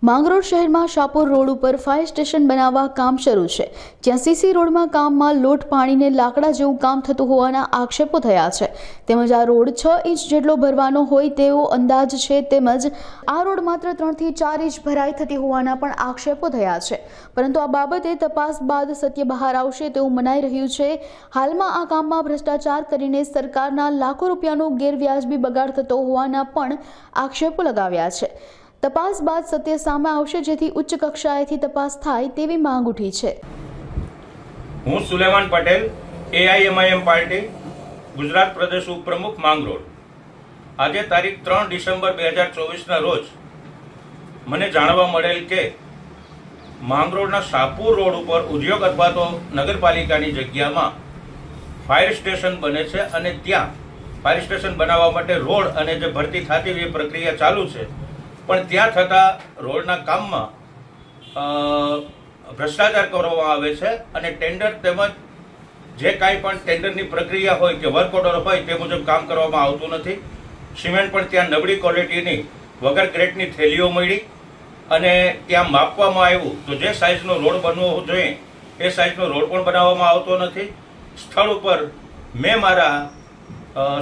માંગરોળ શહેરમાં શાપોર રોડ ઉપર fire station બનાવવા કામ શરૂ છે, જ્યાં સીસી રોડમાં કામમાં લોટ પાણીને લાકડા જેવું કામ થતું હોવાના આક્ષેપો થયા છે। તેમજ આ રોડ 6 ઇંચ જેટલો ભરવાનો હોય તેવો અંદાજ છે। તેમજ આ રોડ માત્ર 3 થી 4 ઇંચ ભરાઈ થતી હોવાના પણ આક્ષેપો થયા છે, પરંતુ આ બાબતે તપાસ બાદ સત્ય બહાર આવશે તેવું મનાઈ રહ્યું છે। હાલમાં આ કામમાં ભ્રષ્ટાચાર કરીને સરકારના લાખો રૂપિયાનો ગેરવ્યાજબી બગાડ થતો હોવાના પણ આક્ષેપો લગાવ્યા છે। तपास बाद सत्य सामे आवशे, जेथी उच्च कक्षाएथी तपास थाय तेवी मांग उठी छे। हूँ सुलेमान पटेल, AIMIM पार्टी गुजरात प्रदेश उपप्रमुख માંગરોળ। आज तारीख 3 डिसेम्बर 2024 ना रोज मने जाणवा मळेल के માંગરોળના શાપુર रोड पर उद्योग अथवा तो नगरपालिकानी जग्यामां फायर स्टेशन बने छे अने त्यां फायर स्टेशन बनाववा माटे रोड अने जे भरती थती ए प्रक्रिया चालू छे, पण त्यां थता रोडना काममां भ्रष्टाचार करवामां आवे छे अने टेन्डर तेमज जे कांई पण टेन्डरनी प्रक्रिया होय के वर्क ऑर्डर होय ते मुजब काम करवामां आवतुं नथी। सीमेंट पण त्यां नबળી क्वॉलिटीनी वगर ग्रेडनी थैलीओ मळी अने त्यां मापवामां आव्युं तो जे साइजनो रोड बनवो जोईए ए साइजनो रोड पण बनाववामां आवतो नथी। स्थळ उपर मैं मारा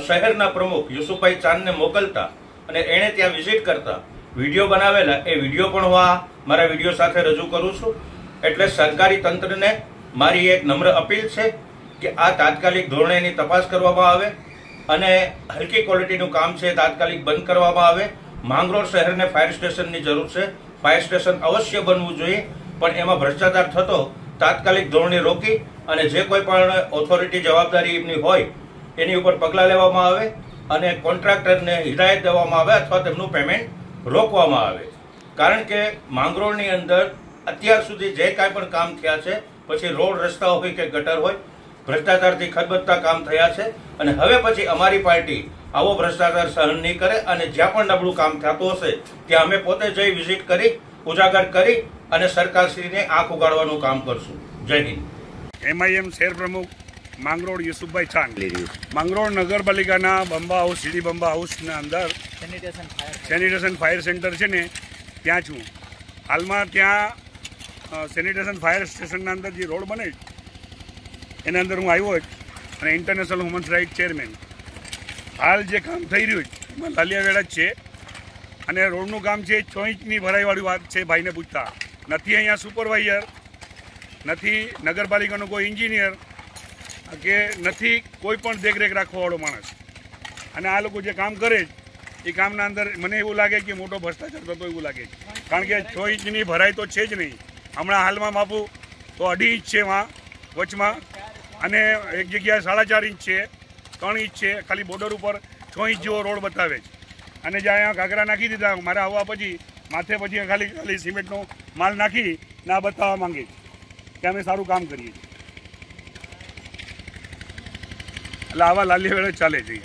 शहेरना प्रमुख युसुफभाई चांदने मोकलता अने एणे त्यां विजिट करता विडियो बनावेला ए विडियो पण हुं मारा विडियो साथे रजू करूं छुं। एटले सरकारी तंत्रने मारी एक नम्र अपील छे कि आ तात्कालिक धोरणे एनी तपास करवामां आवे अने हलकी क्वॉलिटीनुं काम छे तात्कालिक बंध करवामां आवे। માંગરોળ शहेरने फायर स्टेशननी जरूर छे, फायर स्टेशन अवश्य बनवुं जोईए, पण एमां भ्रष्टाचार थतो तात्कालिक धोरणे रोकी अने जे कोई पण ऑथोरिटी जवाबदारीनी होय एनी उपर पगलां लेवामां आवे अने कोन्ट्राक्टरने हिदायत देवामां आवे अथवा तेमनुं पेमेंट रोकवामां आवे। कारण के માંગરોળની અંદર અત્યાર સુધી જે કાંઈ પણ કામ થયા છે, પછી રોડ રસ્તા હોય કે ગટર હોય, ભ્રષ્ટાચારથી ખદબદતા કામ થયા છે અને હવે પછી અમારી પાર્ટી આવો ભ્રષ્ટાચાર સહન નહીં કરે અને જ્યાં પણ નબળું કામ થતું હશે ત્યાં અમે પોતે જઈ વિઝિટ કરી ઉજાગર કરી અને સરકારશ્રીને આંખ ઉગાડવાનું કામ કરશું। જય હિન્દ। MIM શહેર પ્રમુખ માંગરોળ યુસુફભાઈ ચાંદ। માંગરોળ નગરપાલિકાના બંબા હાઉસ સીડી બંબા હાઉસના અંદર સેનિટેશન ફાયર સેન્ટર છે ને ત્યાં છું। હાલમાં ત્યાં સેનિટેશન ફાયર સ્ટેશનના અંદર જે રોડ બને એના અંદર હું આવ્યો અને ઇન્ટરનેશનલ હ્યુમન રાઇટ ચેરમેન હાલ જે કામ થઈ રહ્યું એમાં લાલિયાવેડા જ છે અને રોડનું કામ છે 6 ઇંચની ભરાઈવાળી વાત છે। ભાઈને પૂછતા નથી અહીંયા સુપરવાઇઝર, નથી નગરપાલિકાનો કોઈ એન્જિનિયર કે નથી કોઈ પણ દેખરેખ રાખવાવાળો માણસ અને આ લોકો જે કામ કરે એ કામના અંદર મને એવું લાગે કે મોટો ભ્રષ્ટાચાર થતો એવું લાગે, કારણ કે 6 ઇંચની ભરાઈ તો છે જ નહીં। હમણાં હાલમાં માપું તો 2.5 ઇંચ છે વચમાં અને એક જગ્યાએ 4.5 ઇંચ છે, 3 ઇંચ છે, ખાલી બોર્ડર ઉપર 6 ઇંચ જેવો રોડ બતાવે છે અને જ્યાં અહીંયા ઘાઘરા નાખી દીધા મારા આવવા પછી માથે પછી ખાલી સિમેન્ટનો માલ નાખી ના બતાવવા માંગે કે અમે સારું કામ કરીએ છીએ। એટલે આવા લાલિયાવેડા ચાલે છે।